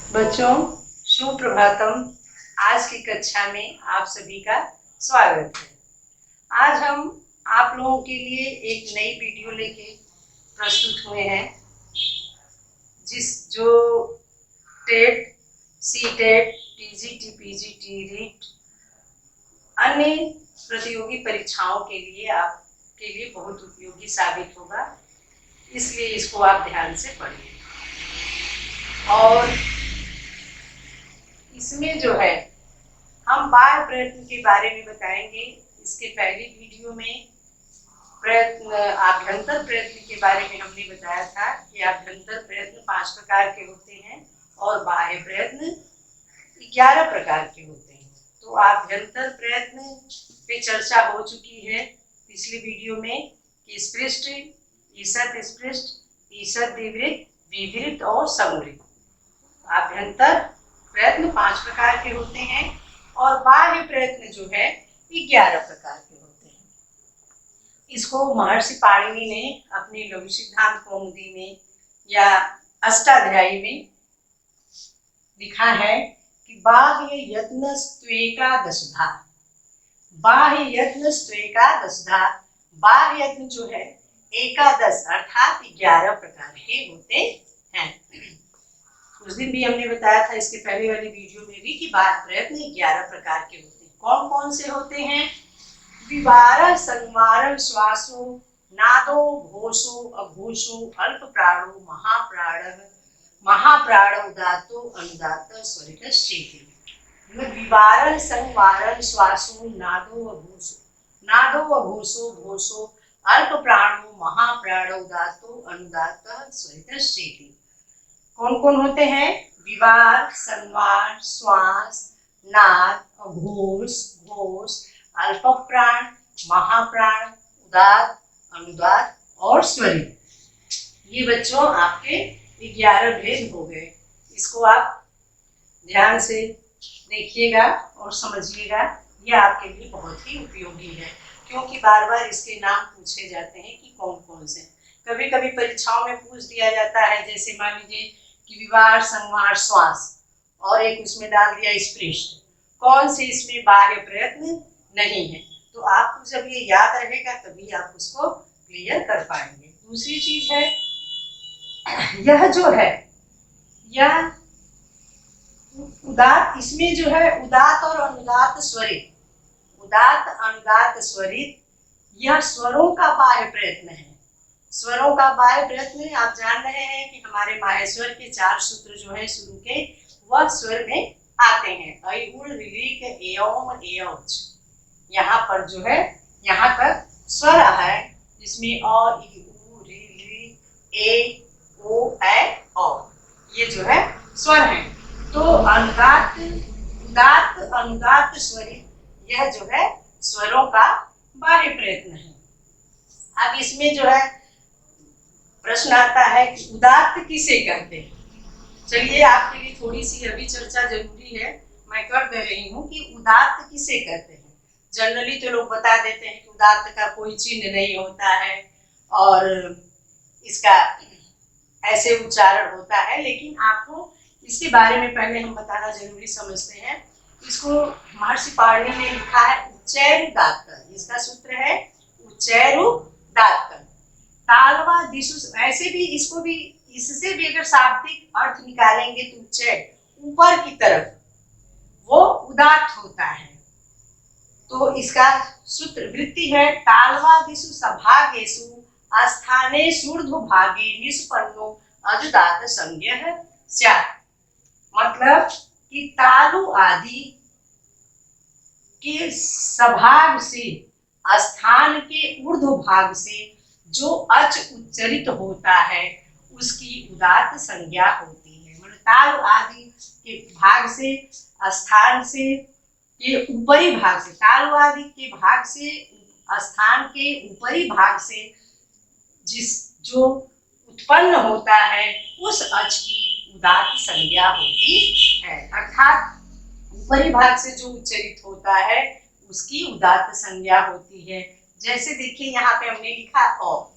बच्चों, सुप्रभातम। आज की कक्षा में आप सभी का स्वागत है। आज हम आप लोगों के लिए एक नई वीडियो लेके प्रस्तुत हुए हैं, जो TET, CTET, TGT, PGT, REET अन्य प्रतियोगी परीक्षाओं के लिए आपके लिए बहुत उपयोगी साबित होगा, इसलिए इसको आप ध्यान से पढ़िए। और इसमें जो है हम बाह्य प्रयत्न के बारे में बताएंगे। इसके पहली वीडियो में आभ्यंतर प्रयत्न के बारे में हमने बताया था कि आभ्यंतर प्रयत्न 5 प्रकार के होते हैं और बाह्य प्रयत्न 11 प्रकार के होते हैं। तो आभ्यंतर प्रयत्न पे चर्चा हो चुकी है पिछली वीडियो में कि स्पृष्ट, ईषत् स्पृष्ट, ईषत् द्विवृत्त, विवृत्त और समवृत्त। आभ्यंतर प्रयत्न 5 प्रकार के होते हैं और बाह्य प्रयत्न जो है 11 प्रकार के होते हैं। इसको महर्षि पाणिनि ने अपने लघु सिद्धांत कौमुदी में या अष्टाध्यायी में लिखा है कि बाह्य यत्न स्त्वेकादशधा। बाह्य यत्न स्त्वेकादशधा, बाह्य यत्न जो है एकादश अर्थात 11 प्रकार के होते हैं। उस दिन भी हमने बताया था इसके पहले वाली वीडियो में भी कि बाह्य प्रयत्न 11 प्रकार के होते हैं। कौन कौन से होते हैं? विवार, संवार, श्वासो, नादो, घोषो, अघोषो, अल्प प्राणो, महाप्राण, महाप्राण, उदात्तो, अनुदात्त, स्वरितश्चेति। विवार, संवार, श्वासो, नादो, अघोषो, नादो, अघोषो, घोषो, अल्प प्राणो, महाप्राण, उदात्तो, अनुदात्त, स्वरितश्चेति। कौन कौन होते हैं? विवार, संवार, श्वास, नाद, अघोष, घोष, अल्प प्राण, महाप्राण, उदात्त, अनुदात्त और स्वरित। ये बच्चों आपके 11 भेद हो गए। इसको आप ध्यान से देखिएगा और समझिएगा। यह आपके लिए बहुत ही उपयोगी है, क्योंकि बार बार इसके नाम पूछे जाते हैं कि कौन कौन से। कभी कभी परीक्षाओं में पूछ दिया जाता है, जैसे मान लीजिए कि विवार, संवार, श्वास और एक उसमें डाल दिया स्पृष्ट। कौन से इसमें बाह्य प्रयत्न नहीं है? तो आपको जब ये याद रहेगा तभी आप उसको क्लियर कर पाएंगे। दूसरी चीज है, यह जो है यह उदात्त, इसमें जो है उदात्त और अनुदात्त स्वरित, उदात्त, अनुदात्त, स्वरित, यह स्वरों का बाह्य प्रयत्न है। स्वरों का बाह्य प्रयत्न आप जान रहे हैं कि हमारे माहेश्वर के 4 सूत्र जो है शुरू के, वह स्वर में आते हैं। ऐ, उल, ऋलिक, एओम, एऔच। यहाँ पर जो है यहाँ तक स्वर है, जिसमें अ, इ, उ, ऋ, ली, ए, ओ, ऐ, औ, ये जो है स्वर है। तो अनुदात्त, उदात्त, अनुदात्त, स्वरित, यह जो है स्वरों का बाह्य प्रयत्न है। अब इसमें जो है प्रश्न आता है कि उदात्त किसे कहते हैं? चलिए आपके लिए थोड़ी सी अभी चर्चा जरूरी है, मैं कर दे रही हूँ कि उदात्त किसे कहते हैं। जनरली तो लोग बता देते हैं कि उदात्त का कोई चिन्ह नहीं होता है और इसका ऐसे उच्चारण होता है, लेकिन आपको इसके बारे में पहले हम बताना जरूरी समझते हैं। इसको महर्षि पाणिनि ने लिखा है उच्चैरुदात्त। इसका सूत्र है उच्चैरुदात्त। तालवा दिशु, ऐसे भी इसको भी, इससे भी अगर शाब्दिक अर्थ निकालेंगे तो उच्चैर ऊपर की तरफ वो उदात्त होता है। तो इसका सूत्र वृत्ति है तालवा दिशु सभागेषु स्थानेषु ऊर्ध्वभागे निष्पन्नो अनुदात्त संज्ञः स्यात्। मतलब कि तालु आदि के सभाग से, स्थान के ऊर्ध्व भाग से जो अच उच्चरित होता है उसकी उदात्त संज्ञा होती है। मतलब तालु आदि के भाग से, स्थान से, के ऊपरी भाग से, तालु आदि के भाग से, स्थान के ऊपरी भाग से जिस जो उत्पन्न होता है उस अच की उदात्त संज्ञा होती है। अर्थात ऊपरी भाग से जो उच्चरित होता है उसकी उदात्त संज्ञा होती है। जैसे देखिए यहाँ पे हमने लिखा अ,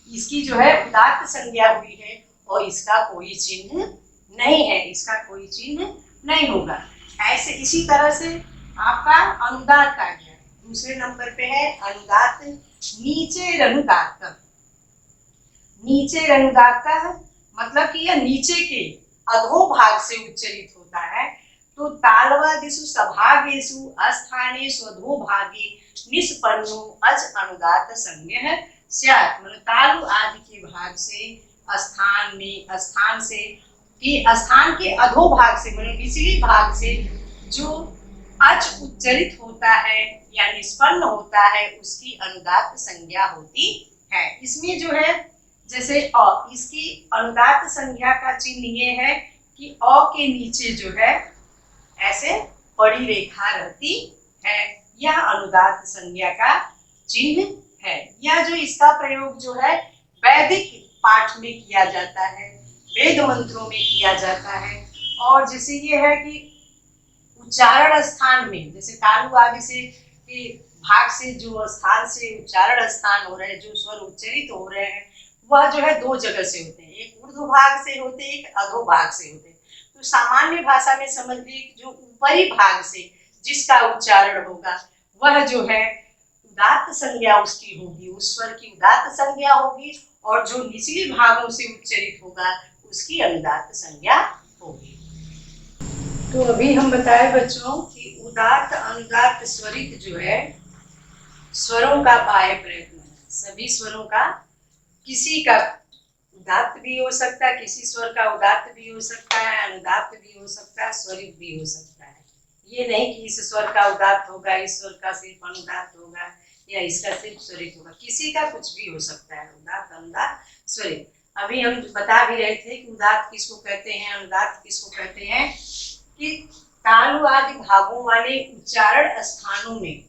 इसकी जो है उदात्त संज्ञा हुई है और इसका कोई चिन्ह नहीं है, इसका कोई चिन्ह नहीं होगा। ऐसे इसी तरह से आपका अनुदात आ गया। दूसरे नंबर पे है अनुदात, नीचे अनुदात। नीचे अनुदात मतलब कि यह नीचे के अधोभाग से उच्चरित होता है। तो तालवादिषु सभागेषु अस्थानेषु अधोभागे निष्पन्नो अच अनुदात संज्ञः स्यात्। मतलब तालु आदि के भाग से स्थान से कि स्थान के अधोभाग से मतलब निचली भाग से जो अच उच्चरित होता है या निष्पन्न होता है उसकी अनुदात संज्ञा होती है। इसमें जो है जैसे अ, इसकी अनुदात संज्ञा का चिन्ह ये है कि अ के नीचे जो है ऐसे बड़ी रेखा रहती है, यह अनुदात संज्ञा का चिन्ह है। यह जो इसका प्रयोग जो है वैदिक पाठ में किया जाता है, वेद मंत्रों में किया जाता है। और जैसे ये है कि उच्चारण स्थान में जैसे तालु आदि से के भाग से जो स्थान से उच्चारण स्थान हो रहे हैं, जो स्वर उच्चरित हो रहे हैं, वह जो है दो जगह से होते हैं, एक ऊर्ध्व भाग से होते हैं, एक अधो भाग से होते हैं। तो सामान्य भाषा में समझ लीजिए जो ऊपरी भाग से जिसका उच्चारण होगा वह जो है उदात्त संज्ञा उसकी होगी, उस स्वर की उदात्त संज्ञा होगी, और जो निचली भागों से उच्चरित होगा उसकी अनुदात्त संज्ञा होगी। तो अभी हम बताए बच्चों कि उदात्त अनुदात्त स्वरित जो है स्वरों का बाह्य प्रयत्न है। सभी स्वरों का किसी का उदात्त भी हो सकता है, किसी स्वर का उदात्त भी हो सकता है, अनुदात्त भी हो सकता है, स्वरित भी हो सकता है। ये नहीं कि इस स्वर का उदात्त होगा, इस स्वर का सिर्फ अनुदात्त होगा या इसका सिर्फ स्वरित होगा, किसी का कुछ भी हो सकता है, उदात्त अनुदात्त स्वरित। अभी हम बता भी रहे थे कि उदात्त किसको कहते हैं, अनुदात्त किसको कहते हैं, कि तालु आदि भागों वाले उच्चारण स्थानों में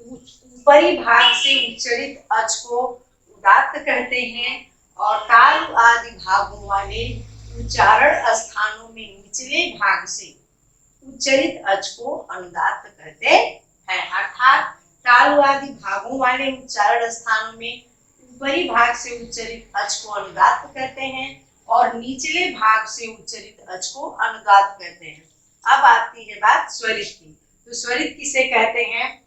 ऊपरी भाग से उच्चरित अच को उदात्त कहते हैं, और तालु आदि भागों वाले उच्चारण स्थानों में निचले भाग से उच्चरित अच को अनुदात्त कहते हैं। अर्थात तालु आदि भागों वाले उच्चारण स्थानों में ऊपरी भाग से उच्चरित अच को अनुदात्त कहते हैं और निचले भाग से उच्चरित अच को अनुदात्त कहते हैं। अब आती है बात स्वरित की। तो स्वरित किसे कहते हैं,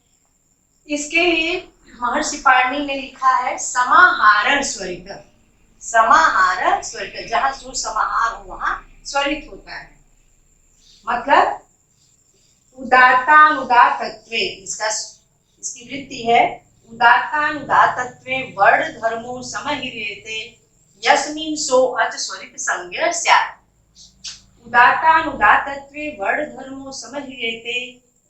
इसके लिए महर्षि पाणिनि ने लिखा है समाहार स्वरित। समाहार स्वरित, जहां जो समाहार हो वहां स्वरित होता है। मतलब उदात्तानुदात्तत्वे, इसकी वृत्ति है उदात्तानुदात्तत्वे वर्ण धर्मो समहिरेते यस्मिन् सो अच स्वरित संज्ञा स्यात्। उदात्तानुदात्तत्वे वर्ण धर्मो समहिरेते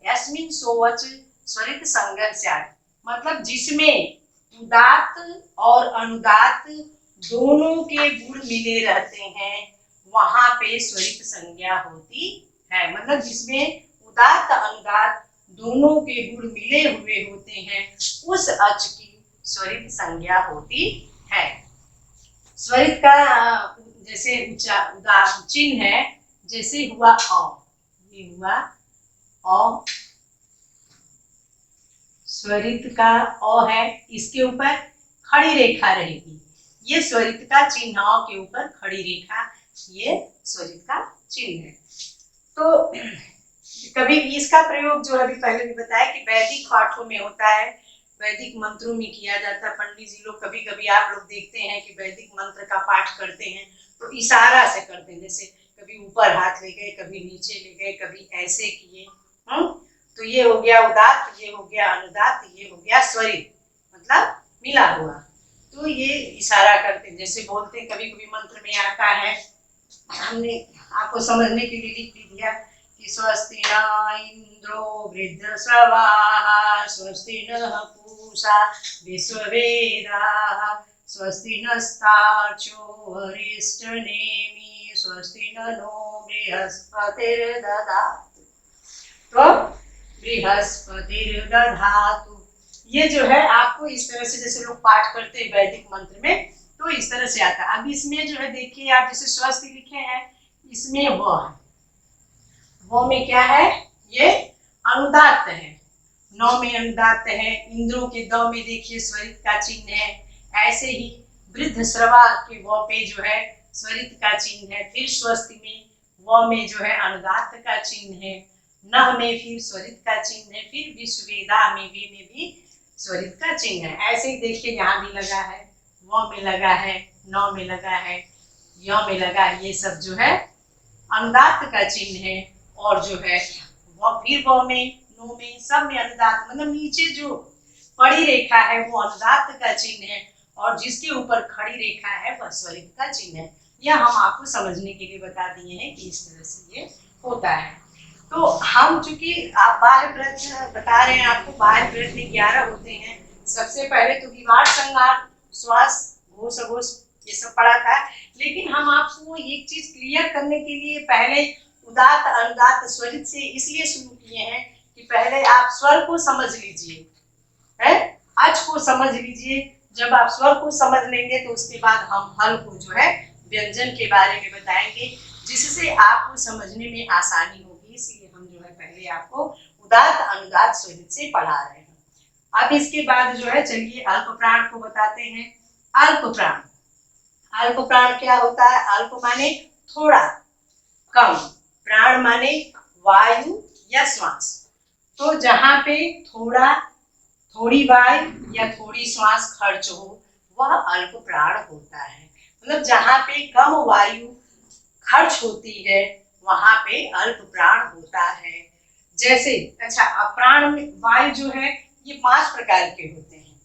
यस्मिन् सो अच स्वरित संज्ञा स्यात्। मतलब जिसमें उदात्त और अनुदात्त दोनों के गुण मिले रहते हैं वहां पे स्वरित संज्ञा होती है। मतलब जिसमें उदात्त अनुदात्त दोनों के गुण मिले हुए होते हैं उस अच की स्वरित संज्ञा होती है। स्वरित का जैसे चिन्ह है, जैसे हुआ अ, ये हुआ अ, स्वरित का अ है, इसके ऊपर खड़ी रेखा रहेगी, ये स्वरित का चिन्ह, अ के ऊपर खड़ी रेखा, ये स्वरित का चिन्ह है। तो कभी इसका प्रयोग जो अभी पहले भी बताया कि वैदिक पाठों में होता है, वैदिक मंत्रों में किया जाता है। पंडित जी लोग कभी कभी आप लोग देखते हैं कि वैदिक मंत्र का पाठ करते हैं तो इशारा से करते हैं, जैसे कभी ऊपर हाथ ले गए, कभी नीचे ले गए, कभी ऐसे किए। तो ये हो गया उदात्त, ये हो गया अनुदात्त, ये हो गया स्वरित, मतलब मिला हुआ। तो ये इशारा करते, जैसे बोलते कभी कभी मंत्र में आता है, हमने आपको समझने के लिए लिख दिया कि स्वस्ति न इंद्रो वृद्धश्रवाः स्वस्ति नः पूषा विश्ववेदाः स्वस्ति नस्तार्क्ष्यो अरिष्टनेमिः स्वस्ति नो बृहस्पतिर्दधातु। तो बृहस्पतिर्दधातु, ये जो है आपको इस तरह से जैसे लोग पाठ करते हैं वैदिक मंत्र में, तो इस तरह से आता है। अब इसमें जो है देखिए आप जैसे स्वस्ति लिखे हैं, इसमें वो है, वो में क्या है, ये अनुदात्त है, नौ में अनुदात्त है, इंद्रों के द में देखिए स्वरित का चिन्ह है, ऐसे ही वृद्ध श्रवा के वो पे जो है स्वरित का चिन्ह है, फिर स्वस्ति में व में जो है अनुदात्त का चिन्ह है, न में फिर स्वरित का चिन्ह है, फिर विश्वेदा में भी स्वरित का चिन्ह है। ऐसे ही देखिए यहाँ भी लगा है, व में लगा है, न में लगा है, य में लगा है, ये सब जो है अनुदात्त का चिन्ह है। और जो है वो फिर व में, नो में, सब में अनुदात्त, मतलब नीचे जो पड़ी रेखा है वो अनुदात्त का चिन्ह है और जिसके ऊपर खड़ी रेखा है वह स्वरित का चिन्ह है। यह हम आपको समझने के लिए बता दिए हैं कि इस तरह से ये होता है। तो हम चूंकि आप बाह्य प्रयत्न बता रहे हैं आपको, बाह्य प्रयत्न 11 होते हैं। सबसे पहले तो विवाद संगार, श्वास, घोष अघोष, ये सब पढ़ा था। लेकिन हम आपको एक चीज क्लियर करने के लिए पहले उदात्त अनुदात्त स्वरित से इसलिए शुरू किए हैं कि पहले आप स्वर को समझ लीजिए, है, अच को समझ लीजिए। जब आप स्वर को समझ लेंगे तो उसके बाद हम हल को जो है व्यंजन के बारे में बताएंगे, जिससे आपको समझने में आसानी होगी। इसलिए हम जो है पहले आपको उदात्त अनुदात्त स्वरित से पढ़ा रहे हैं। अब इसके बाद जो है चलिए अल्प प्राण को बताते हैं। अल्प प्राण, अल्प प्राण क्या होता है? अल्प माने थोड़ा, कम, प्राण माने वायु या श्वास। तो जहाँ पे थोड़ा, थोड़ी वायु या थोड़ी श्वास खर्च हो वह अल्प प्राण होता है। मतलब जहाँ पे कम वायु खर्च होती है वहां पे अल्प प्राण होता है। जैसे अच्छा, प्राण में वायु जो है ये 5 प्रकार के होते हैं।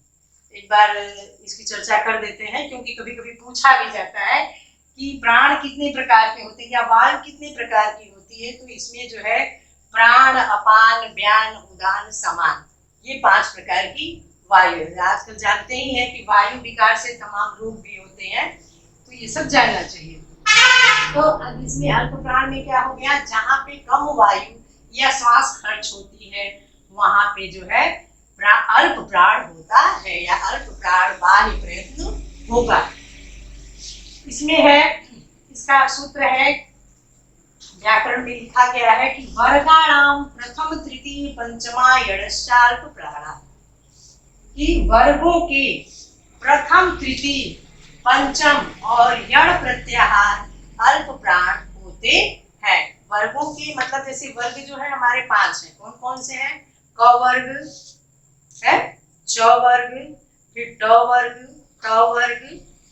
एक बार इसकी चर्चा कर देते हैं क्योंकि कभी कभी पूछा भी जाता है कि प्राण कितने प्रकार के होते हैं या वायु कितने प्रकार की होती है। तो इसमें जो है प्राण, अपान, व्यान, उदान, समान, ये 5 प्रकार की वायु है। आजकल जानते ही हैं कि वायु विकार से तमाम रोग भी होते हैं, तो ये सब जानना चाहिए। तो अब इसमें अल्प प्राण में क्या हो गया? जहाँ पे कम वायु या श्वास खर्च होती है वहां पे जो है अल्प प्राण होता है या अल्प प्राण बाह्य प्रयत्न होगा। इसमें है, इसका सूत्र है, व्याकरण में लिखा गया है कि वर्गाणाम प्रथम तृतीय पंचमा यणश्चाल्प प्राणा, कि वर्गों के प्रथम तृतीय पंचम और यण प्रत्याहार अल्प प्राण होते हैं। वर्गों के मतलब जैसे वर्ग जो है हमारे 5 हैं। कौन कौन से हैं? क वर्ग है, च वर्ग, फिर ट वर्ग, ट वर्ग,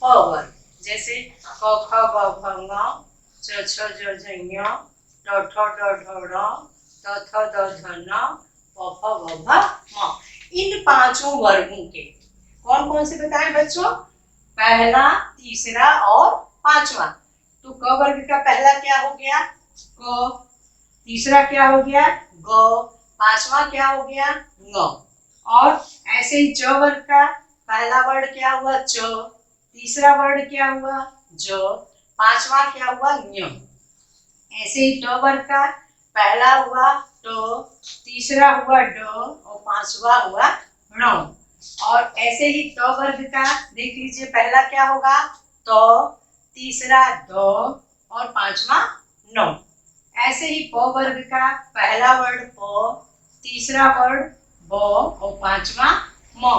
प वर्ग। जैसे क ख ग घ ङ, च छ ज झ ञ, ट ठ ड ढ ढ, त थ द ध न, प फ ब भ म। इन 5 वर्गों के कौन कौन से बताएं बच्चों? पहला, तीसरा और 5वां। तो क वर्ग का पहला क्या हो गया? क, तीसरा क्या हो गया? ग, 5वां क्या हो गया? ङ। और ऐसे ही च वर्ग का पहला वर्ड क्या हुआ? च, तीसरा वर्ड क्या हुआ? ज, 5वां क्या हुआ? ञ। ऐसे ही ट वर्ग का पहला हुआ ट, तीसरा हुआ ड और 5वां हुआ ण। और ऐसे ही ट वर्ग का देख लीजिए, पहला क्या होगा? त, तीसरा द और 5वां न। ऐसे ही प वर्ग का पहला वर्ड प, तीसरा वर्ड ब और 5वां म।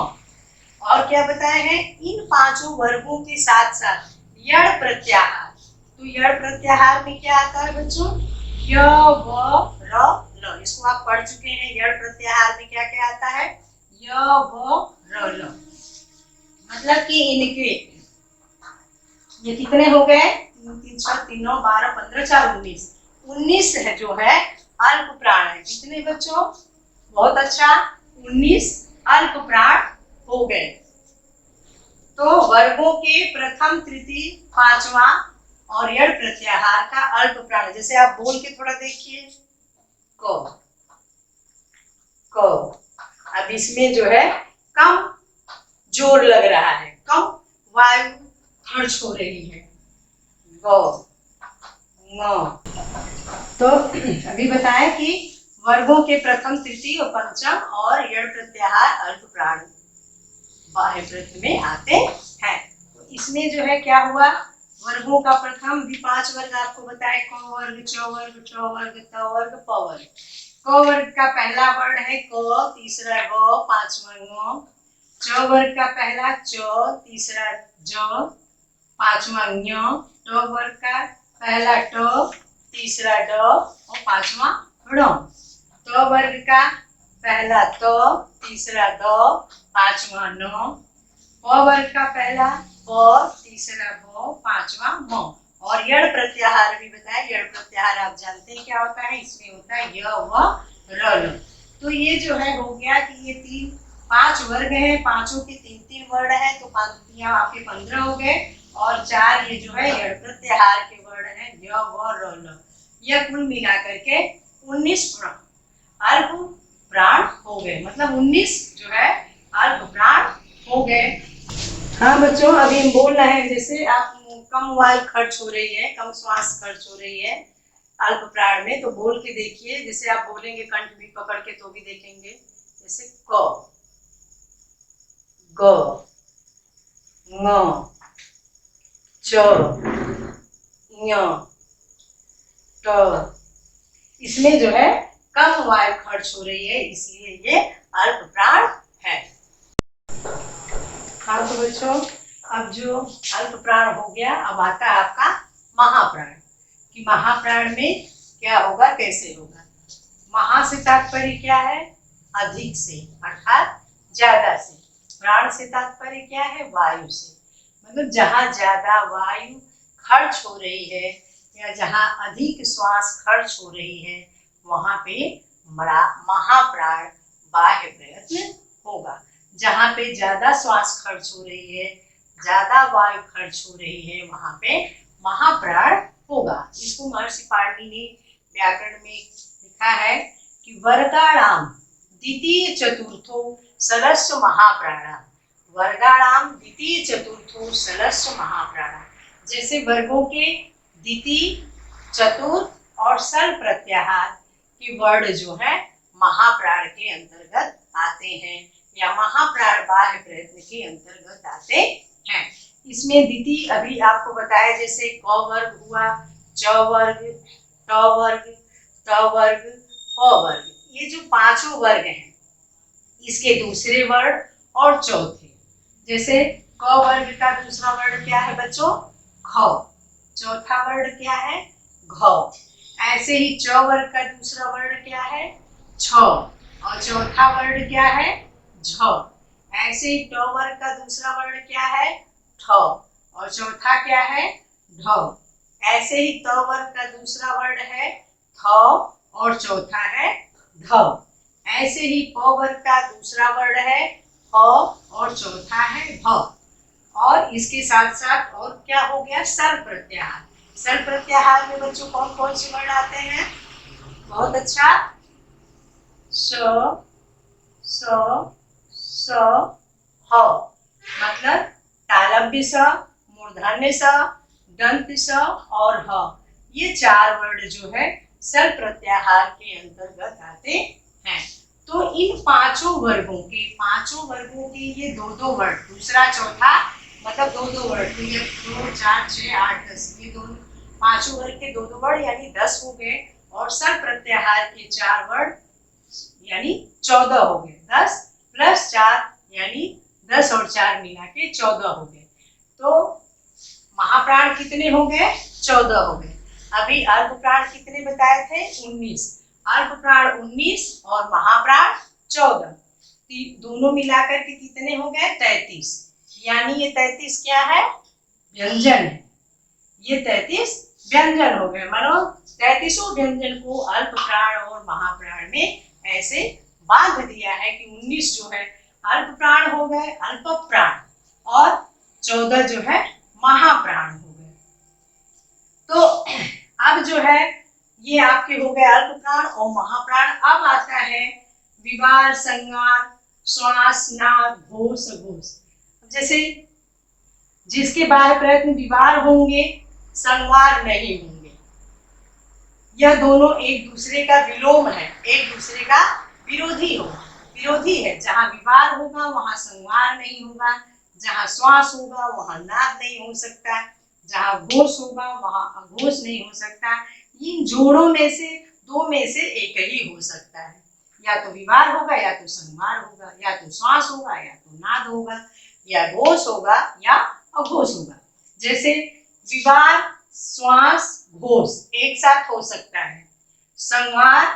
और क्या बताए हैं? इन 5 वर्गों के साथ साथ यण प्रत्याहार। तो यण प्रत्याहार में क्या आता है बच्चों? य, व, र, ल। इसको आप पढ़ चुके हैं। यण प्रत्याहार में क्या क्या आता है? य, व, र, ल। मतलब कि इनके ये कितने हो गए? 3 3 6 3 9 12 15 4 19, 19 है जो है अल्प प्राण है। कितने बच्चों? बहुत अच्छा, 19 अल्प प्राण हो गए। तो वर्गों के प्रथम, तृतीय, 5वां और यण प्रत्याहार का अल्प प्राण। जैसे आप बोल के थोड़ा देखिए, क, क। अब इसमें जो है कम जोर लग रहा है, कम वायु खर्च हो रही है। ग, ङ। तो अभी बताएं कि वर्गों के प्रथम, तृतीय और पंचम और यण प्रत्याहार अल्प प्राण बाह्य प्रयत्न में आते हैं। तो इसमें जो है क्या हुआ? वर्गों का प्रथम भी 5 वर्ग आपको बताए, क वर्ग, च वर्ग, ट वर्ग, त वर्ग, प वर्ग। क वर्ग का पहला वर्ड है क, तीसरा ग, 5वां ङ। च वर्ग का पहला च, तीसरा ज, 5वां ञ। ट वर्ग का पहला ट, तीसरा ड और पांचवा ड़। त वर्ग का पहला त, तीसरा द, पांचवा न। प वर्ग का पहला प, तीसरा भ, पांचवा म। और यण प्रत्याहार भी बताया। यण प्रत्याहार आप जानते हैं क्या होता है, इसमें होता है य व र ल। तो ये जो है हो गया कि ये पांच वर्ग हैं, पांचों के तीन तीन वर्ण है, तो यहाँ आपके 15 हो गए। और 4 ये जो है यण प्रत्याहार के वर्ण है य व र ल। यह कुल मिलाकर के 19 अल्प प्राण हो गए, मतलब 19 जो है अल्प प्राण हो गए। हाँ बच्चों, अभी हम बोल रहे हैं जैसे आप कम वायु खर्च हो रही है, कम श्वास खर्च हो रही है अल्प प्राण में, तो बोल के देखिए। जैसे आप बोलेंगे कंठ भी पकड़ के तो भी देखेंगे। जैसे क, ग, ङ, च, ञ, ट। इसमें जो है कम वायु खर्च हो रही है, इसलिए ये अल्प प्राण है। हाँ तो बच्चों, अब जो अल्प प्राण हो गया, अब आता है आपका महाप्राण। कि महाप्राण में क्या होगा, कैसे होगा। महा से तात्पर्य क्या है, अधिक से, अर्थात ज्यादा से। प्राण से तात्पर्य क्या है, वायु से। मतलब जहाँ ज्यादा वायु खर्च हो रही है या जहाँ अधिक श्वास खर्च हो रही है, वहां पे महाप्राण बाह्य प्रयत्न होगा। जहाँ पे ज्यादा श्वास खर्च हो रही है, ज्यादा वायु खर्च हो रही है, वहां पे महाप्राण होगा। इसको महर्षि पाणिनि ने व्याकरण में लिखा है कि वर्गाणाम द्वितीय चतुर्थो सलस्य महाप्राणा। वर्गाणाम द्वितीय चतुर्थो सलस्य महाप्राणा। जैसे वर्गों के द्वितीय, चतुर्थ और सल प्रत्याहार के वर्ण जो है महाप्राण के अंतर्गत आते हैं, या महाप्राण बाह्य प्रयत्न के अंतर्गत आते हैं। इसमें द्वितीय अभी आपको बताया, जैसे क वर्ग हुआ, च वर्ग, ट वर्ग, त वर्ग, प वर्ग। ये जो पांचों वर्ग हैं, इसके दूसरे वर्ण और चौथे। जैसे क वर्ग का दूसरा वर्ण क्या है बच्चों, ख। चौथा वर्ण क्या है, घ। ऐसे ही च वर्ग का दूसरा वर्ण क्या है, छ। और चौथा वर्ण क्या है, झ। ऐसे ही ट वर्ग का दूसरा वर्ण क्या है, ठ। और चौथा क्या है, ढ। ऐसे ही त वर्ग का दूसरा वर्ण है थ, और चौथा है ध। ऐसे ही प वर्ग का दूसरा वर्ण है ह, और चौथा है भ। और इसके साथ साथ और क्या हो गया, सर प्रत्याहार। सर प्रत्याहार में बच्चों कौन कौन से वर्ण आते हैं, बहुत अच्छा, स, स, ह। मतलब तालव्य स, मूर्धन्य स, दंत स और ह। ये 4 वर्ण जो है सर प्रत्याहार के अंतर्गत आते हैं। तो इन पांचों वर्गों के ये 2-2 वर्ण, दूसरा चौथा मतलब 2-2 वर्ण, तो ये 2, 4, 6, 8, 10, ये दोनों पांचों वर्ग के 2-2 वर्ण यानी 10 हो गए। और सर प्रत्याहार के 4 वर्ण यानी 14 हो गए। 10 + 4 यानी 10 और 4 मिला के 14 हो गए। तो महाप्राण कितने हो गए, 14 हो गए। अभी अल्प प्राण कितने बताए थे, 19। अल्प प्राण 19 और महाप्राण 14, दोनों मिलाकर के कितने हो गए, 33। यानी ये 33 क्या है, व्यंजन है। ये 33 व्यंजन हो गए। मानो 33 व्यंजन को अल्प प्राण और महाप्राण में ऐसे बांध दिया है कि 19 जो है अल्प प्राण हो गए, अल्प प्राण, और 14 जो है महाप्राण हो गए। तो अब जो है ये आपके हो गए अल्प प्राण और महाप्राण। अब आता है विवार, संगार, श्वास, नाद, घोष, घोष। जैसे जिसके बाह्य प्रयत्न विवार होंगे, संवार नहीं होंगे, यह दोनों एक दूसरे का विलोम है, एक दूसरे का विरोधी है। जहाँ विवार होगा वहां संवार नहीं होगा, जहाँ श्वास होगा वहां नाद नहीं हो सकता, जहाँ घोष होगा वहां अघोष नहीं हो सकता। इन जोड़ों में से 2 में से एक ही हो सकता है, या तो विवार होगा या तो संवार होगा, या तो श्वास होगा या तो नाद होगा, या घोष होगा या अघोष होगा। जैसे विवार श्वास घोष एक साथ हो सकता है, संवार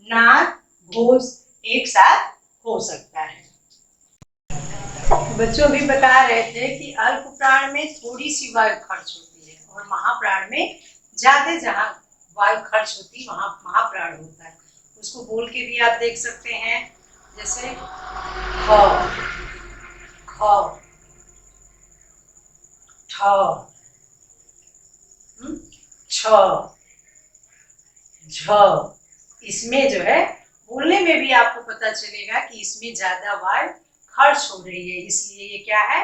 नाद घोष एक साथ हो सकता है। बच्चों भी बता रहे थे कि अल्प प्राण में थोड़ी सी वायु खर्च होती है और महाप्राण में ज्यादा, जहाँ वायु खर्च होती है वहां महाप्राण होता है। उसको बोल के भी आप देख सकते हैं, जैसे ख ख ठ छ झ। इसमें जो है बोलने में भी आपको पता चलेगा कि इसमें ज्यादा वायु खर्च हो रही है, इसलिए ये क्या है,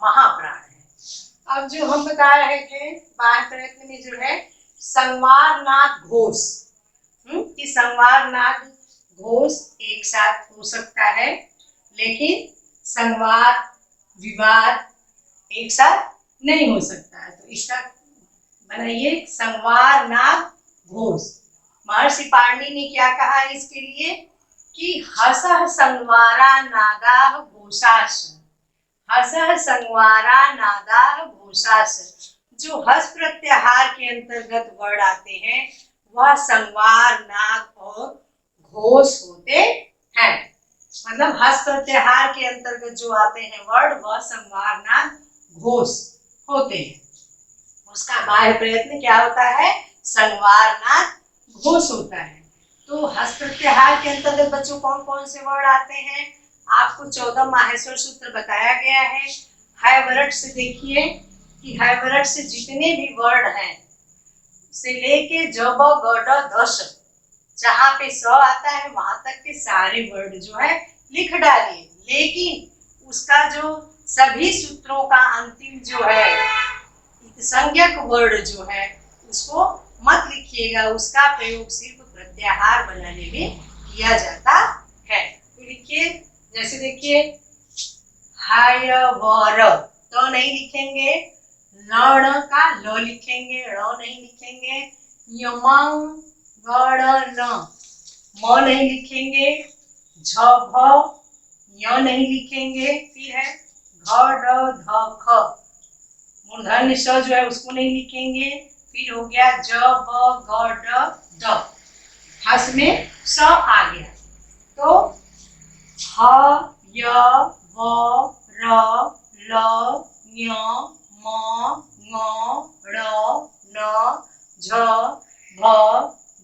महाप्राण है। अब जो हम बता रहे थे बाह्य प्रयत्न में जो है संवार नाद घोष, कि संवार नाद घोष एक साथ हो सकता है, लेकिन संवार विवाद एक साथ नहीं हो सकता है। तो इसका बनाइए संवार नाद घोष। महर्षि पाणिनि ने क्या कहा इसके लिए कि हसः संवारा नादाः घोषाश्, हसः संवारा नादाः घोषाश्। जो हस प्रत्याहार के अंतर्गत वर्ड आते हैं वह संवार नाद और घोष होते हैं। मतलब हस प्रत्याहार के अंतर्गत जो आते हैं वर्ड वह संवार नाद घोष होते हैं। उसका बाह्य प्रयत्न क्या होता है, संवार नाद घोष होता है। तो हस प्रत्याहार के अंतर्गत बच्चों कौन कौन से वर्ड आते हैं, आपको 14 माहेश्वर सूत्र बताया गया है। हैवरट से देखिए कि हैवरट से जितने भी वर्ड हैं से लेके जब गड दश, जहाँ पे स आता है वहां तक के सारे वर्ड जो है लिख डालिए, लेकिन उसका जो सभी सूत्रों का अंतिम जो है संज्ञक वर्ड जो है उसको मत लिखिएगा, उसका प्रयोग सिर्फ प्रत्याहार बनाने में किया जाता है। तो लिखिए, जैसे देखिए हायवर, तो नहीं लिखेंगे, लड़ का ल लिखेंगे, ड़ नहीं लिखेंगे, यमं गड़ न म नहीं लिखेंगे, झ य नहीं लिखेंगे, फिर है घ ड ध ख, मूर्धन्य स जो है उसको नहीं लिखेंगे, फिर हो गया ज ब ग ड द, हस में स आ गया। तो ह य व र ल ञ म ङ ड़ न झ भ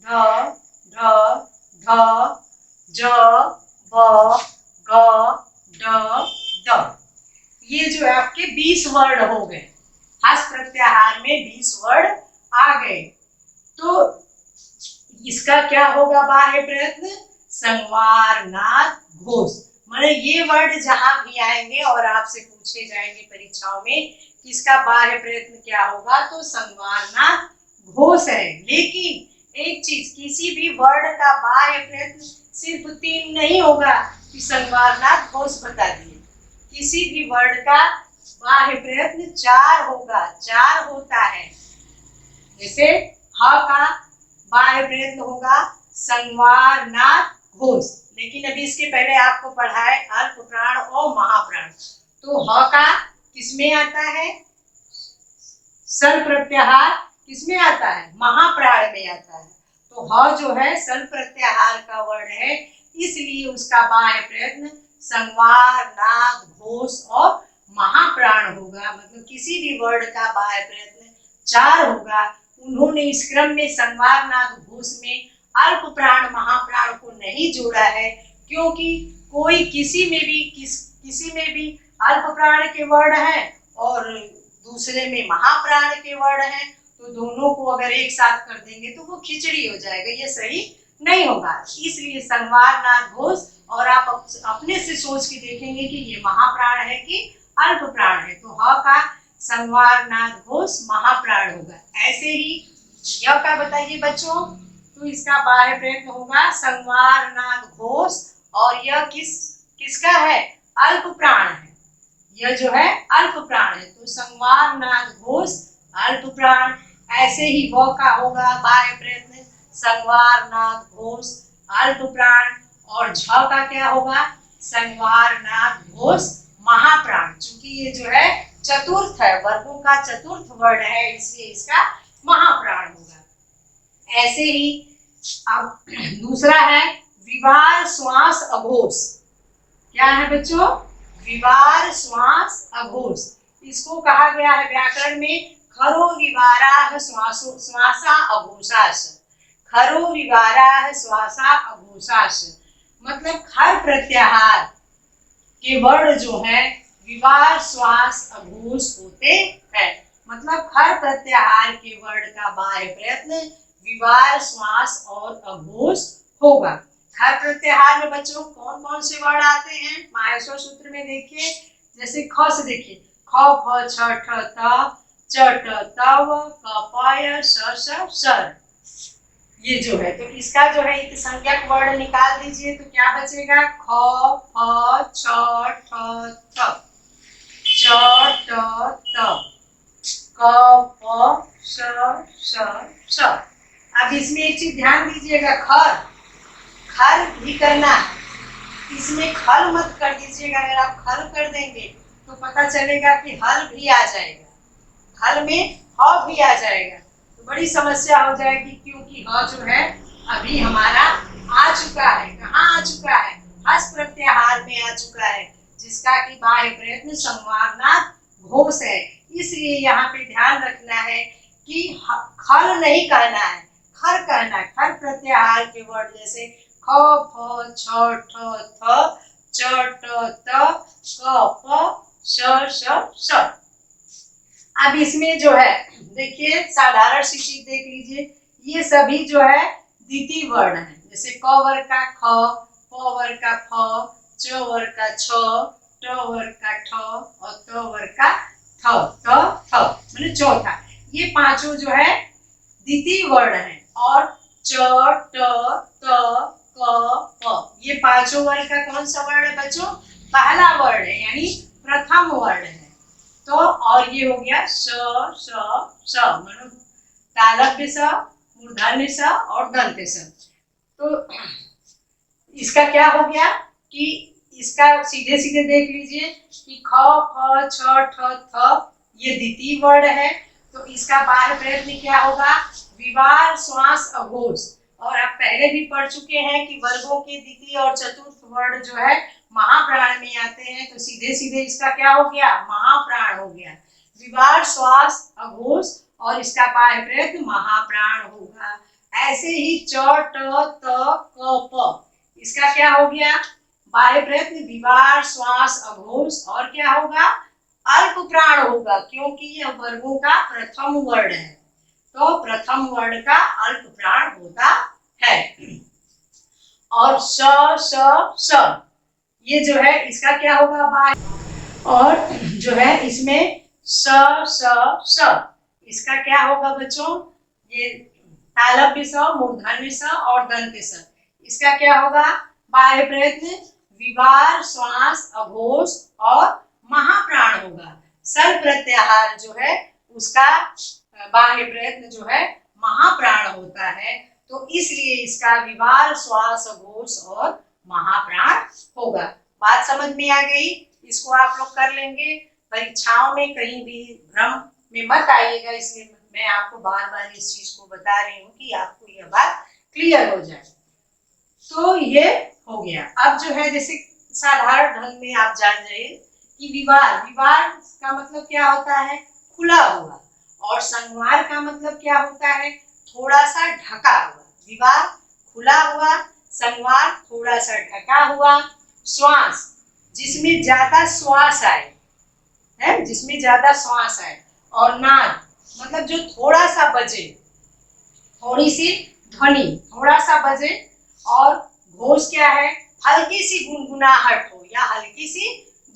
ध ढ ध ज ब ग ड द। ये जो है आपके 20 वर्ड हो गए, हस प्रत्याहार में 20 वर्ड आ गए। तो इसका क्या होगा बाह्य प्रयत्न, संवार नाद घोष। माने ये वर्ड जहां भी आएंगे और आपसे पूछे जाएंगे परीक्षाओं में कि इसका बाह्य प्रयत्न क्या होगा, तो संवार नाद घोष है। लेकिन एक चीज, किसी भी वर्ड का बाह्य प्रयत्न सिर्फ 3 नहीं होगा कि संवार नाद घोष बता दिए, किसी भी वर्ड का बाह्य प्रयत्न 4 होगा, 4 होता है। जैसे ह का बाह्य प्रयत्न होगा संवार नाद घोष, लेकिन अभी इसके पहले आपको पढ़ाए अल्प प्राण और महाप्राण। तो ह का किसमें आता है, सल प्रत्याहार किसमें आता है, महाप्राण में आता है। तो ह जो है सल प्रत्याहार का वर्ण है, इसलिए उसका बाह्य प्रयत्न संवार नाद घोष और महाप्राण होगा। मतलब किसी भी वर्ड का बाह्य प्रयत्न 4 होगा। उन्होंने इस क्रम में संवार नाद घोष में अल्प प्राण महाप्राण को नहीं जोड़ा है, क्योंकि कोई किसी में भी अल्प प्राण के वर्ड हैं और दूसरे में महाप्राण के वर्ड हैं, तो दोनों को अगर एक साथ कर देंगे तो वो खिचड़ी हो जाएगा, ये सही नहीं होगा। इसलिए संवार नाद घोष, और आप अपने से सोच के देखेंगे कि ये महाप्राण है कि अल्प प्राण है, तो ह का संवार नाद घोष महाप्राण होगा। ऐसे ही य का बताइए बच्चों, तो इसका बाह्य प्रयत्न होगा संवार नाद घोष, और यह किसका है, अल्प प्राण है। यह जो है अल्प प्राण है, तो संवार नाद घोष अल्प प्राण। ऐसे ही व का होगा बाह्य प्रयत्न संवार नाद घोष अल्प प्राण, और झ का क्या होगा, संवार नाद घोष महाप्राण। चूंकि ये जो है चतुर्थ है, वर्गों का चतुर्थ वर्ण है, इसलिए इसका महाप्राण होगा। ऐसे ही अब दूसरा है विवार श्वास अघोष। क्या है बच्चों? विवार श्वास अघोष। इसको कहा गया है व्याकरण में खरो विवाराः श्वासा अघोषाश्। खरो विवाराः श्वासा अघोषाश् मतलब खर प्रत्याहार के वर्ण जो है विवार श्वास अघोष होते हैं। मतलब खर प्रत्याहार के वर्ण का बाह्य प्रयत्न विवार श्वास और अघोष होगा। खर प्रत्याहार में बच्चों कौन कौन से वर्ण आते हैं? माहेश्वर सूत्र में देखिए, जैसे ख से देखिए ख फ छ ठ त च ट त व क प य श श सर। ये जो है तो इसका जो है एक संज्ञक वर्ण निकाल दीजिए तो क्या बचेगा? ख फ छ ठ थ च ट त क प श श स। अब इसमें एक चीज ध्यान दीजिएगा, खर भी करना है, इसमें खल मत कर दीजिएगा। अगर आप खल कर देंगे तो पता चलेगा कि हल भी आ जाएगा, हल में ह भी आ जाएगा तो बड़ी समस्या हो जाएगी, क्योंकि ह जो है अभी हमारा आ चुका है। कहाँ आ चुका है? हस प्रत्याहार में आ चुका है, जिसका कि बाह्य प्रयत्न संवारनाथ घोष है। इसलिए यहाँ पे ध्यान रखना है कि खल नहीं कहना है, खर कहना है। खर प्रत्याहार के वर्ड जैसे ख फ छ ठ थ च ट त क प श श स। अब इसमें जो है देखिए साधारण सी चीज देख लीजिए, ये सभी जो है द्वितीय वर्ण है। जैसे क वर्ग का ख, प वर्ग का फ, च वर्ग का छ, ट वर्ग का ठ और त वर्ग का थ मतलब चौथा। ये पांचों जो है द्वितीय वर्ण है। और च ट त क प ये पांचों वर्ग का कौन सा वर्ण है बच्चों? पहला वर्ण है, यानी प्रथम वर्ण है। तो और ये हो गया स स स मतलब तालव्य स, मूर्धन्य स और दंत्य स। तो इसका क्या हो गया कि इसका सीधे सीधे देख लीजिए कि ख फ छ ठ थ ये द्वितीय वर्ण है, तो इसका बाह्य प्रयत्न क्या होगा? विवार श्वास अघोष। और आप पहले भी पढ़ चुके हैं कि वर्गों के द्वितीय और चतुर्थ वर्ण जो है महाप्राण में आते हैं, तो सीधे सीधे इसका क्या हो गया? महाप्राण हो गया। विवार श्वास अघोष और इसका बाह्य प्रयत्न महाप्राण होगा। ऐसे ही च ट त क प इसका क्या हो गया? बाह्य प्रयत्न विवार श्वास अघोष और क्या होगा? अल्प प्राण होगा, क्योंकि यह वर्गों का प्रथम वर्ण है, तो प्रथम वर्ण का अल्प प्राण होता है। और श श स ये जो है इसका क्या होगा? बाह्य। और जो है इसमें स स स इसका क्या होगा बच्चों? ये तालव्य स, मूर्धन्य स और दंत्य स। इसका क्या होगा? बाह्य प्रयत्न विवार श्वास अघोष और महाप्राण होगा। सर प्रत्याहार जो है उसका बाह्य प्रयत्न जो है महाप्राण होता है, तो इसलिए इसका विवार श्वास अघोष और महाप्राण होगा। बात समझ में आ गई? इसको आप लोग कर लेंगे परीक्षाओं में, कहीं भी भ्रम में मत आइएगा। इसलिए मैं आपको बार बार इस चीज को बता रही हूँ कि आपको यह बात क्लियर हो जाए। तो ये हो गया। अब जो है जैसे साधारण ढंग में आप जान जाइए कि विवार का मतलब क्या होता है? खुला हुआ। और संवार का मतलब क्या होता है? थोड़ा सा ढका हुआ। विवार खुला हुआ, संवार थोड़ा सा ढका हुआ। श्वास जिसमें ज्यादा श्वास आए है, जिसमें ज्यादा श्वास आए। और नाद मतलब जो थोड़ा सा बजे, थोड़ी सी ध्वनि थोड़ा सा बजे। और घोष क्या है? हल्की सी गुनगुनाहट हो या हल्की सी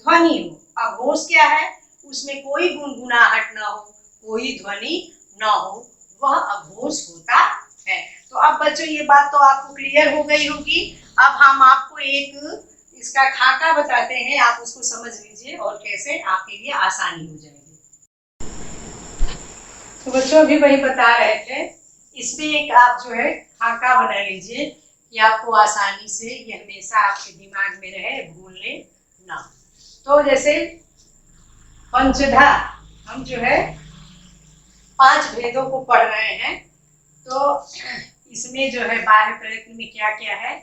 ध्वनि हो। अब घोष क्या है? उसमें कोई गुनगुनाहट ना हो, कोई ध्वनि ना हो, वह अघोष होता है। तो अब बच्चों ये बात तो आपको क्लियर हो गई होगी। अब हम आपको एक इसका खाका बताते हैं, आप उसको समझ लीजिए और कैसे आपके लिए आसानी हो जाएगी। तो बच्चों अभी वही बता रहे थे, इसमें एक आप जो है खाका बना लीजिए कि आपको आसानी से ये हमेशा आपके दिमाग में रहे, भूलने ना। तो जैसे पंचधा, हम जो है 5 भेदों को पढ़ रहे हैं। तो इसमें जो है बाह्य प्रयत्न में क्या क्या है,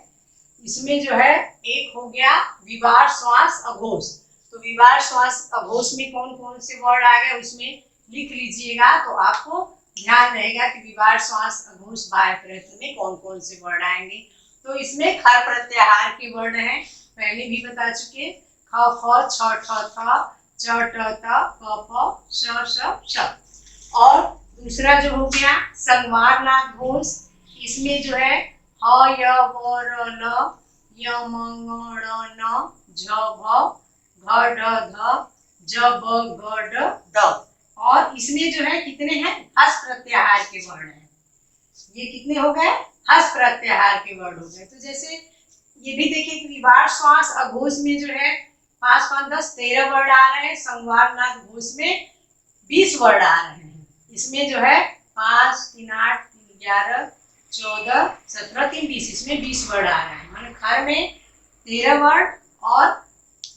इसमें जो है एक हो गया विवार श्वास अघोष। तो विवार श्वास अघोष में कौन कौन से वर्ड आ गए उसमें लिख लीजिएगा, तो आपको ध्यान रहेगा कि विवार श्वास अघोष बाह्य प्रयत्न में कौन कौन से वर्ड आएंगे। तो इसमें खर प्रत्याहार के वर्ड हैं, पहले भी बता चुके, ख फ छ ठ थ च ट त प प श श श। और दूसरा जो हो गया संगवार नाद घोष, इसमें जो है ह य व र ल य म ङ ण न झ भ घ ढ ध ज ब ग ड द। और इसमें जो है कितने हैं, हस प्रत्याहार के वर्ण हैं। ये कितने हो गए, हस प्रत्याहार के वर्ड हो गए। तो जैसे ये भी देखिए कि विवार श्वास अघोष में जो है 5 5 10 13 वर्ड आ रहे हैं, संगवार नाद घोष में 20 वर्ड आ रहे हैं। इसमें जो है 5 3 8 3 11 14 17 3 20, इसमें 20 वर्ड आ रहे हैं। माने खर में 13 वर्ड और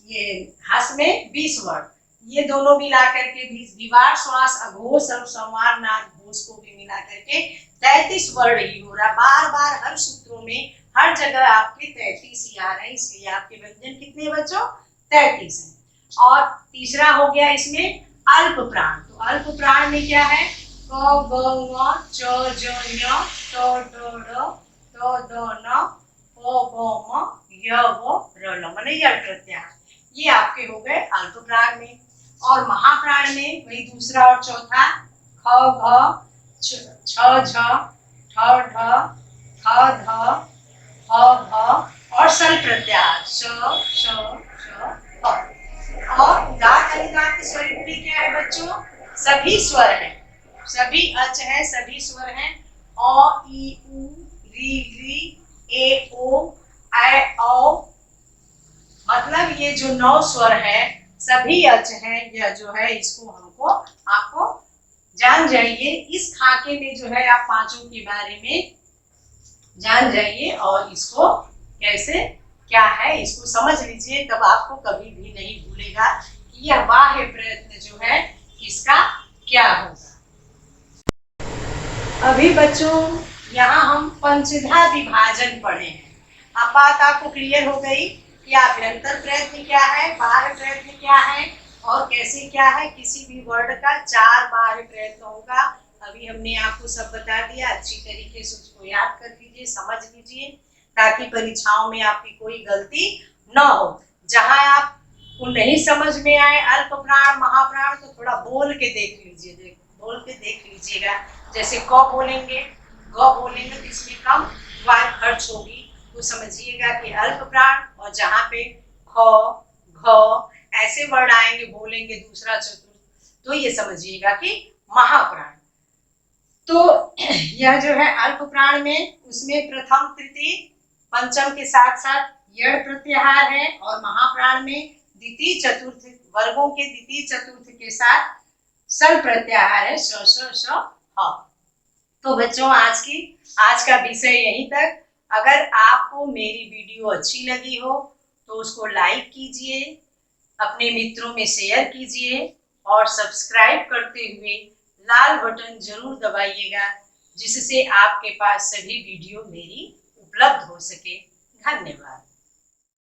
ये हस में 20 वर्ड, ये दोनों मिला करके विवार श्वास अघोष और संवार नाद घोष को भी मिला करके 33 वर्ड ही हो रहा। बार बार हर सूत्रों में हर जगह आपके 33 ही आ रहे हैं, इसलिए आपके व्यंजन कितने बच्चों, 33 हैं। और तीसरा हो गया इसमें अल्प प्राण। तो अल्प प्राण में क्या है, क ग ङ च ज ञ ट ड ढ ट द न प ब म य व र ल, माने य प्रत्याहार, ये आपके हो गए अल्प प्राण में। और महाप्राण में वही दूसरा और चौथा ख घ छ झ ठ ढ थ ध फ भ और सल प्रत्याहार श श श फ। और उदात्त अनुदात्त स्वरित में क्या है बच्चों, सभी स्वर हैं, सभी अच है, सभी स्वर हैं, अ ई उ री री ए ओ ऐ औ, मतलब ये जो 9 स्वर है सभी अच हैं। यह जो है इसको हमको आपको जान जाइए, इस खाके में जो है आप पांचों के बारे में जान जाइए और इसको कैसे क्या है इसको समझ लीजिए, तब आपको कभी भी नहीं भूलेगा कि यह बाह्य प्रयत्न जो है इसका क्या होगा। अभी बच्चों यहाँ हम पंचधा विभाजन पढ़े हैं। अब बात आपको क्लियर हो गई कि अभ्यंतर प्रयत्न क्या है, बाह्य प्रयत्न क्या है और कैसे क्या है। किसी भी वर्ड का 4 बाह्य प्रयत्न होगा, अभी हमने आपको सब बता दिया। अच्छी तरीके से उसको याद कर लीजिए, समझ लीजिए, ताकि परीक्षाओं में आपकी कोई गलती न हो। जहां आपको नहीं समझ में आए अल्प प्राण महाप्राण, तो थोड़ा बोल के देख लीजिए, बोल के देख लीजिएगा। जैसे क बोलेंगे, ग बोलेंगे तो इसमें कम वायु खर्च होगी, तो समझिएगा कि अल्प प्राण। और जहाँ पे ख घ ऐसे वर्ड आएंगे बोलेंगे दूसरा चतुर्थ, तो ये समझिएगा कि महाप्राण। तो यह जो है अल्प प्राण में उसमें प्रथम तृतीय पंचम के साथ साथ यड़ प्रत्याहार है, और महाप्राण में द्वितीय चतुर्थ वर्गों के द्वितीय चतुर्थ के साथ सल प्रत्याहार है, श श श ह। तो बच्चों आज का विषय यहीं तक। अगर आपको मेरी वीडियो अच्छी लगी हो तो उसको लाइक कीजिए, अपने मित्रों में शेयर कीजिए और सब्सक्राइब करते हुए लाल बटन जरूर दबाइएगा, जिससे आपके पास सभी वीडियो मेरी उपलब्ध हो सके। धन्यवाद।